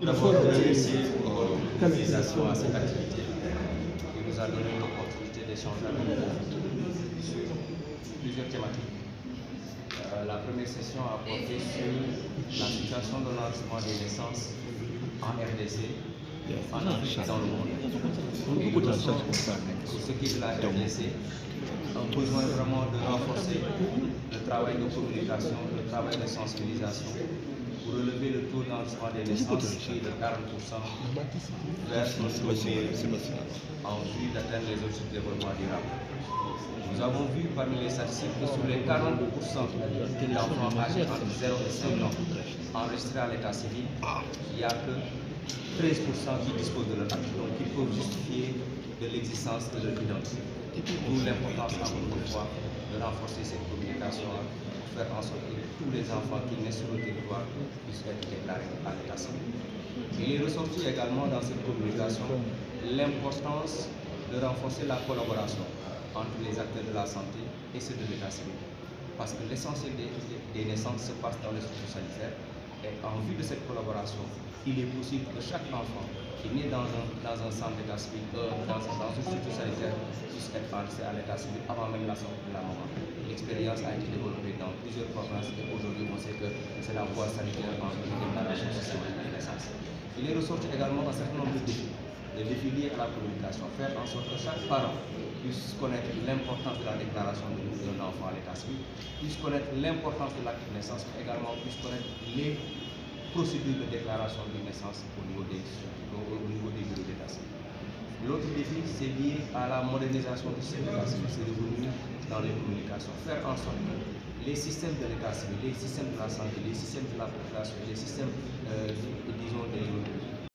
D'abord, remercier pour l'utilisation à cette activité qui nous a donné l'opportunité d'échanger avec vous sur plusieurs thématiques. La première session a porté sur la situation de l'enregistrement des naissances en RDC, en Afrique et dans le monde. Et nous sommes, pour ce qui est de la RDC, un besoin vraiment de renforcer le travail de communication, le travail de sensibilisation, pour relever le taux d'enregistrement des naissances qui est de 40% vers un taux en vue d'atteindre les objectifs de développement durable. Nous avons vu parmi les statistiques que sur les 40% d'enfants âgés entre 0 et 5 ans enregistrés à l'état civil, il n'y a que 13% qui disposent de leur acte, donc qui peuvent justifier de l'existence de leur identité. D'où l'importance, encore une fois, de renforcer cette communication, pour faire en sorte que tous les enfants qui naissent sur le territoire puissent être déclarés à l'état civil. Il est ressorti également dans cette communication l'importance de renforcer la collaboration entre les acteurs de la santé et ceux de l'état civil. Parce que l'essentiel des naissances se passe dans les structures sanitaires. Et en vue de cette collaboration, il est possible que chaque enfant qui naît dans un centre d'état civil, dans une structure sanitaire, puisse être enregistré à l'état civil avant même la sortie de la maman. L'expérience a été développée dans plusieurs provinces et aujourd'hui on sait que c'est la voie sanitaire en vue de déclaration systématique des naissances. Il est ressorti également un certain nombre de défis. Les défis liés à la communication, faire en sorte que chaque parent puisse connaître l'importance de la déclaration d'un enfant à l'état civil, puisse connaître l'importance de l'acte de naissance, mais également puisse connaître les procédures de déclaration de naissance au niveau des bureaux d'état civil. L'autre défi, c'est lié à la modernisation du système d'état civil, c'est revenu dans les communications, faire en sorte que les systèmes de l'état civil, les systèmes de la santé, les systèmes de la population, les systèmes, disons, des